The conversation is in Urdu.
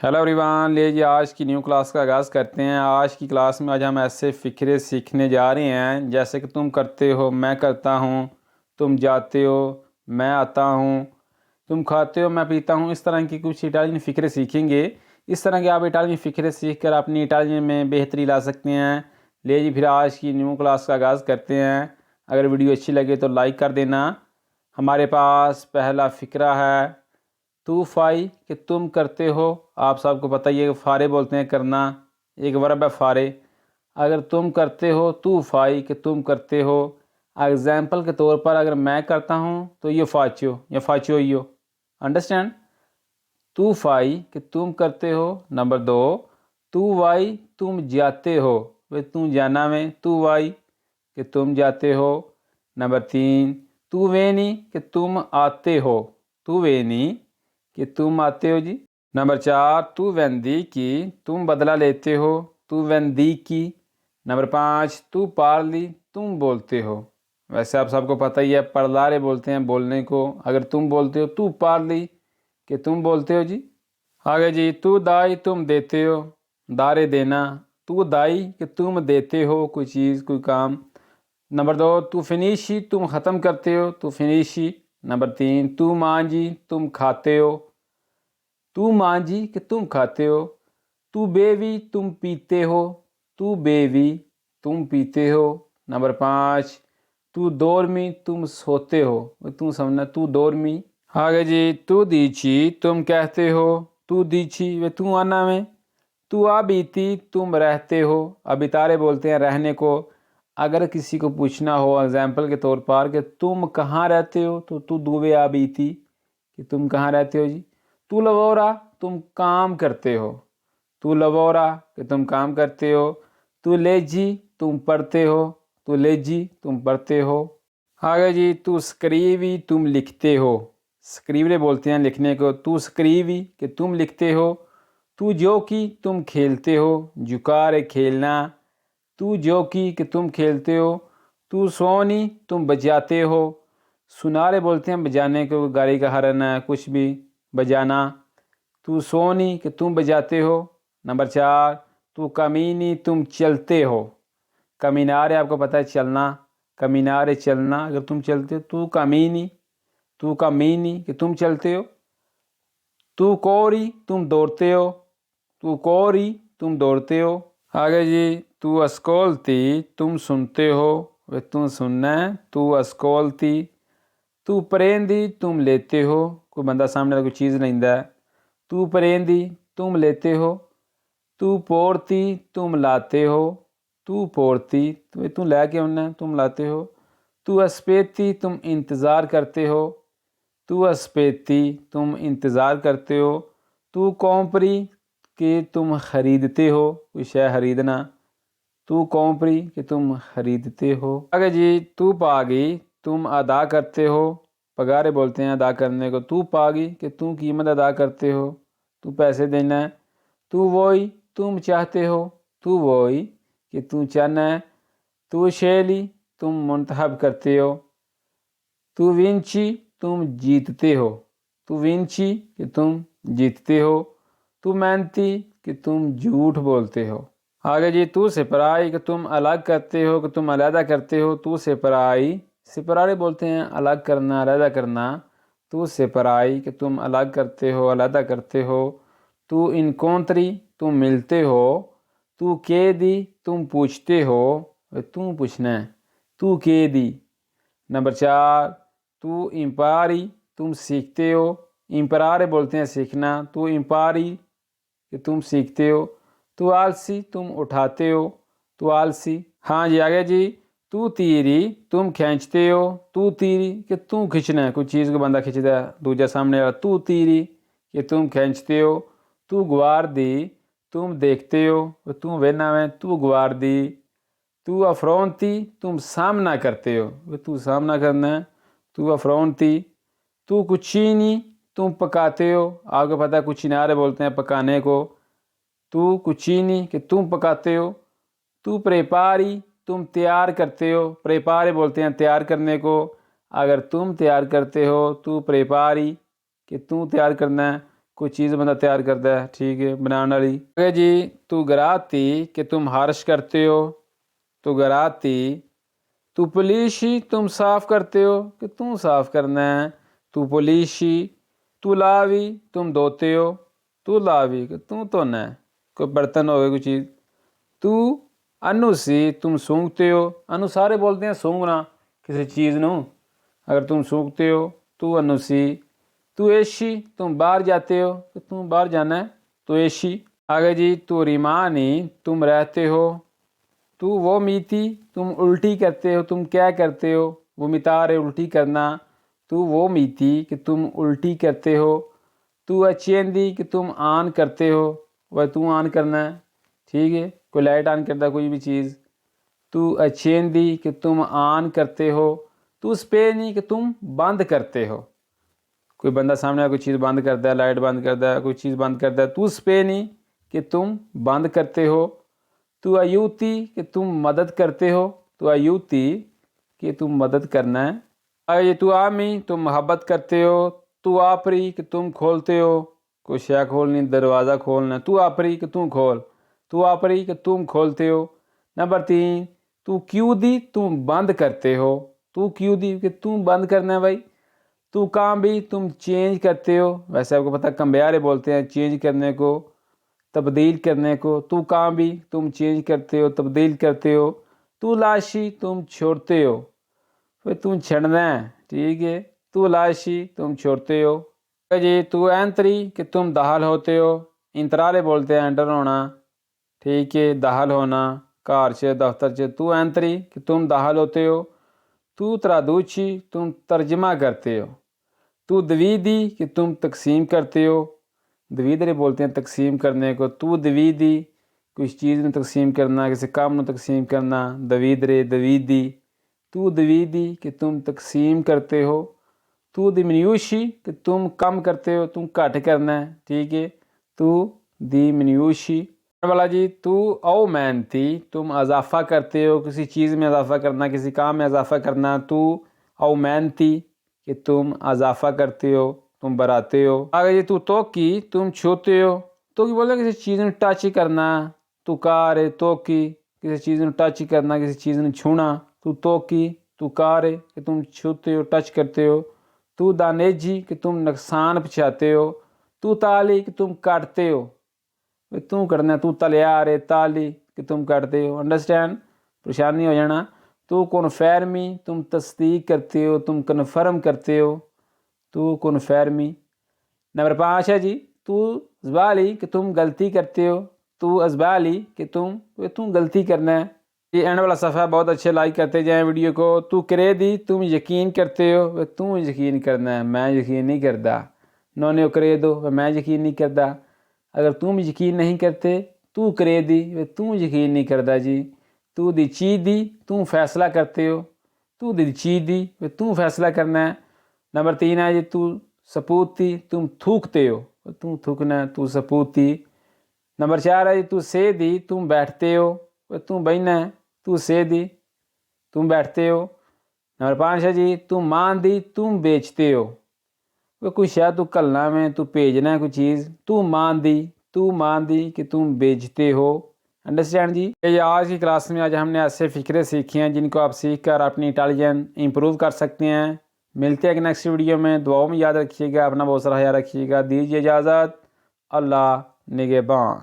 ہیلو ایوریوان، لیجیے آج کی نیو کلاس کا آغاز کرتے ہیں۔ آج کی کلاس میں آج ہم ایسے فقرے سیکھنے جا رہے ہیں جیسے کہ تم کرتے ہو، میں کرتا ہوں، تم جاتے ہو، میں آتا ہوں، تم کھاتے ہو، میں پیتا ہوں۔ اس طرح کی کچھ اٹالین فقرے سیکھیں گے۔ اس طرح کے آپ اٹالین فقرے سیکھ کر اپنی اٹالین میں بہتری لا سکتے ہیں۔ لیجیے پھر آج کی نیو کلاس کا آغاز کرتے ہیں۔ اگر ویڈیو اچھی لگے تو لائک کر دینا۔ ہمارے پاس پہلا فقرہ ہے تو فائی کہ تم کرتے ہو۔ آپ سب کو پتہ ہی ہے کہ فارے بولتے ہیں کرنا، ایک ورب ہے فارے۔ اگر تم کرتے ہو تو فائی کہ تم کرتے ہو۔ ایگزامپل کے طور پر اگر میں کرتا ہوں تو یہ فاچو یا فاچو ہی ہو، انڈرسٹینڈ۔ تو فائی کہ تم کرتے ہو۔ نمبر 2، تو وائی تم جاتے ہو، تم جانا میں تو وائی کہ تم جاتے ہو۔ نمبر 3، تو وینی کہ تم آتے ہو، تو وینی کہ تم آتے ہو جی۔ نمبر 4، تو ویندی کی تم بدلہ لیتے ہو، تو ویندی کی۔ نمبر 5، تو پارلی تم بولتے ہو۔ ویسے آپ سب کو پتہ ہی ہے پڑلارے بولتے ہیں بولنے کو۔ اگر تم بولتے ہو تو پارلی کہ تم بولتے ہو جی۔ آگے جی، تو دائی تم دیتے ہو، دارے دینا، تو دائی کہ تم دیتے ہو کوئی چیز کوئی کام۔ نمبر 2، تو فنیشی تم ختم کرتے ہو، تو فنیشی۔ نمبر 3، تو مانجی تم کھاتے ہو، تو مانجی کہ تم کھاتے ہو۔ تو بیوی تم پیتے ہو، تو بیوی تم پیتے ہو۔ نمبر 5، تو دورمی تم سوتے ہو، تم سمجھنا تو دورمی۔ آگے جی، تو دیچی تم کہتے ہو، تو دیچی تم آنا میں۔ تو آبیتی تم رہتے ہو، ابیتارے بولتے ہیں رہنے کو۔ اگر کسی کو پوچھنا ہو ایگزامپل کے طور پر کہ تم کہاں رہتے ہو تو دووے آبیتی کہ تم کہاں رہتے ہو جی۔ تو لوورا تم کام کرتے ہو، تو لوورا کہ تم کام کرتے ہو۔ تو لیجی تم پڑھتے ہو، تو لیجی تم پڑھتے ہو۔ آگے جی، تو سکریوی تم لکھتے ہو، سکریوے بولتے ہیں لکھنے کو۔ تو سکریوی کہ تم لکھتے ہو۔ تو جوکی تم کھیلتے ہو، جکارے کھیلنا، تو جوکی کہ تم کھیلتے ہو۔ تو سونی تم بجاتے ہو، سنارے بولتے ہیں بجانے کو، گاڑی کا ہارن ہے کچھ بھی بجانا۔ تو سونی کہ تم بجاتے ہو۔ نمبر 4، تو کمینی تم چلتے ہو، کمینارے آپ کو پتہ ہے چلنا، کمینارے چلنا، اگر تم چلتے ہو تو کمینی، تو کمینی کہ تم چلتے ہو۔ تو کوری تم دوڑتے ہو، تو کوری تم دوڑتے ہو۔ آگے جی، تو اسکولتی تم سنتے ہو، تم سننا ہے، تو اسکولتی۔ تو پریندی تم لیتے ہو، کوئی بندہ سامنے کوئی چیز لیندہ ہے، تو پریندی تم لیتے ہو۔ تو پورتی تم لاتے ہو، تو پورتی تم لے کے ہونا ہے، تم لاتے ہو۔ تو اسپیتی تم انتظار کرتے ہو، تو اسپیتی تم انتظار کرتے ہو۔ تو کومپری کہ تم خریدتے ہو، کوئی شے خریدنا، تو کومپری کہ تم خریدتے ہو۔ آگے جی، تو پاگی تم ادا کرتے ہو، پگارے بولتے ہیں ادا کرنے کو۔ تو پاگی کہ تم قیمت ادا کرتے ہو، تو پیسے دینا ہے۔ تو وہی تم چاہتے ہو، تو وہی کہ تم چاہنا ہے۔ تو شیلی تم منتخب کرتے ہو۔ تو ونچی تم جیتتے ہو، تو ونچی کہ تم جیتتے ہو۔ تو مینتی کہ تم جھوٹ بولتے ہو۔ آگے جی، تو سپرائی کہ تم الگ کرتے ہو، کہ تم علیحدہ کرتے ہو، تو سپرائی، سپرارے بولتے ہیں الگ کرنا علیحدہ کرنا۔ تو سپرائی کہ تم الگ کرتے ہو علیحدہ کرتے ہو۔ تو انکونتری تم ملتے ہو۔ تو کیدی تم پوچھتے ہو، تم پوچھنا ہے، تو کیدی۔ نمبر 4، تو امپاری تم سیکھتے ہو، امپرارے بولتے ہیں سیکھنا، تو امپاری کہ تم سیکھتے ہو۔ تو آلسی تم اٹھاتے ہو، تو آلسی۔ ہاں جی، آگے جی، تو تیری تم کھینچتے ہو، تو تیری کہ تم کھینچنا ہے، کوئی چیز کو بندہ کھینچتا ہے دوجا سامنے والا، تو تیری کہ تم کھینچتے ہو۔ تو گواردی تم دیکھتے ہو، تم وینا میں، تو گواردی۔ تو افرونتی تم سامنا کرتے ہو، تو سامنا کرنا ہے، تو افرونتی۔ تو کچینی تم پکاتے ہو، آپ کو پتہ ہے کچینارے بولتے ہیں پکانے کو، تو کچینی کہ تم پکاتے ہو۔ تو پریپاری تم تیار کرتے ہو، پریپارے بولتے ہیں تیار کرنے کو۔ اگر تم تیار کرتے ہو تو پریپاری کہ تم تیار کرنا ہے۔ کوئی چیز بندہ تیار کرتا ہے، ٹھیک ہے، بنانے والی۔ اگر جی تو گراتی کہ تم ہارش کرتے ہو، تو گراتی۔ تو پلیشی تم صاف کرتے ہو کہ تم صاف کرنا ہے، تو پلیشی۔ تو لاوی تم دھوتے ہو، تو لاوی کہ تم دھونا ہے، کوئی برتن ہو گئے کوئی چیز۔ تو انوسی تم سونگتے ہو، انو سارے بولتے ہیں سونگنا کسی چیز نو، اگر تم سونگتے ہو تو انوسی۔ تو ایشی تم باہر جاتے ہو کہ تم باہر جانا ہے، تو ایشی۔ آگے جی تو ریمانی تم رہتے ہو، تو وہ میتی تم الٹی کرتے ہو، تم کیا کرتے ہو، وہ متارے الٹی کرنا، تو وہ میتی کہ تم الٹی کرتے ہو۔ تو اچیندی کہ تم آن کرتے ہو، وہ تم آن کرنا ہے، ٹھیک ہے، کوئی لائٹ آن کرتا ہے کوئی بھی چیز۔ تو اچیندی کہ تم آن کرتے ہو۔ تو سپینی کہ تم بند کرتے ہو، کوئی بندہ سامنے کوئی چیز بند کرتا ہے، لائٹ بند کرتا ہے، کوئی چیز بند کرتا ہے، تو سپینی کہ تم بند کرتے ہو۔ تو ایوتی کہ تم مدد کرتے ہو، تو ایوتی کہ تم مدد کرنا ہے۔ آگے تو آمی تم محبت کرتے ہو، تو آپری کہ تم کھولتے ہو، کوئی شے کھولنی، دروازہ کھولنا، تو آپری کہ تم کھول، تو آپری کہ تم کھولتے ہو۔ نمبر 3 تو کیوں دی تم بند کرتے ہو، تو کیوں دی کہ تم بند کرنا ہے بھائی۔ تو کام بھی تم چینج کرتے ہو، ویسے آپ کو پتہ کمبیارے بولتے ہیں چینج کرنے کو، تبدیل کرنے کو۔ تو کام بھی تم چینج کرتے ہو، تبدیل کرتے ہو۔ تو لاشی تم چھوڑتے ہو، پھر تم چھڑنا ہے، ٹھیک ہے، تو لاشی تم چھوڑتے ہو۔ جی تو اینتری کہ تم داخل ہوتے ہو، انترالے بولتے ہیں انٹر ہونا، ٹھیک ہے، داخل ہونا، کار سے دفتر سے۔ تو اینتری کہ تم داخل ہوتے ہو۔ تو ترادوچی تم ترجمہ کرتے ہو۔ تو دویدی کہ تم تقسیم کرتے ہو، دویدرے بولتے ہیں تقسیم کرنے کو۔ تو دویدی کچھ چیز میں تقسیم کرنا، کسی کام میں تقسیم کرنا، دویدرے دویدی۔ تو دویدی کہ تم تقسیم کرتے ہو۔ تو دمنیوشی کہ تم کم کرتے ہو، تم کٹ کرنا ہے، ٹھیک ہے، تو دمنیوشی۔ والا جی تو او مینتی تم اضافہ کرتے ہو، کسی چیز میں اضافہ کرنا، کسی کام میں اضافہ کرنا، تو او مینتی کہ تم اضافہ کرتے ہو، تم بڑھاتے ہو۔ آگے جی تو توکی تم چھوتے ہو، توکی بولتے ہیں کسی چیز میں ٹچ کرنا، تو کار ہے توکی کسی چیز میں ٹچ کرنا، کسی چیز میں چھونا، تو توکی۔ تو کار ہے کہ تم چھوتے ہو، ٹچ کرتے ہو۔ تو دانیجی کہ تم نقصان پہنچاتے ہو۔ تو تالی کہ تم کاٹتے ہو، تم کرنا، تو تلیار ہے تالی کہ تم کاٹتے ہو، انڈرسٹینڈ، پریشانی ہو جانا۔ تو کنفرمی تم تصدیق کرتے ہو، تم کنفرم کرتے ہو، تو کنفرمی۔ نمبر 5 ہے جی تو ازبالی کہ تم غلطی کرتے ہو، تو ازبالی کہ تم غلطی کرنا ہے۔ یہ اینڈ والا صفحہ بہت اچھے لائک کرتے جائیں ویڈیو کو۔ تو کریدی تم یقین کرتے ہو، تم یقین کرنا ہے، میں یقین نہیں کرتا۔ نونے کرے دو، میں یقین نہیں کرتا۔ اگر تم یقین نہیں کرتے تو کریدی، تم یقین نہیں کرتا جی۔ تو دیچیدی تم فیصلہ کرتے ہو، تو دیچیدی تم فیصلہ کرنا ہے۔ نمبر 3 ہے جی تو سپوتی تم تھوکتے ہو، تم تھوکنا ہے، تو سپوتی۔ نمبر 4 ہے جی تو سیدی تم بیٹھتے ہو، تم بہنا ہے، تو سیدی تم بیٹھتے ہو۔ نمبر 5 ہے جی تم ماندی تم بیچتے ہو، کوئی شاید تو کلنا میں تو بھیجنا ہے کوئی چیز، تو ماندی کہ تم بیچتے ہو، انڈرسٹینڈ جی۔ یہ آج کی کلاس میں آج ہم نے ایسے فقرے سیکھے ہیں جن کو آپ سیکھ کر اپنی انٹیلیجنس امپروو کر سکتے ہیں۔ ملتے ہیں ایک نیکسٹ ویڈیو میں، دعاؤں میں یاد رکھیے گا، اپنا بہت سارا خیال رکھیے گا، دیجیے اجازت، اللہ نگہبان۔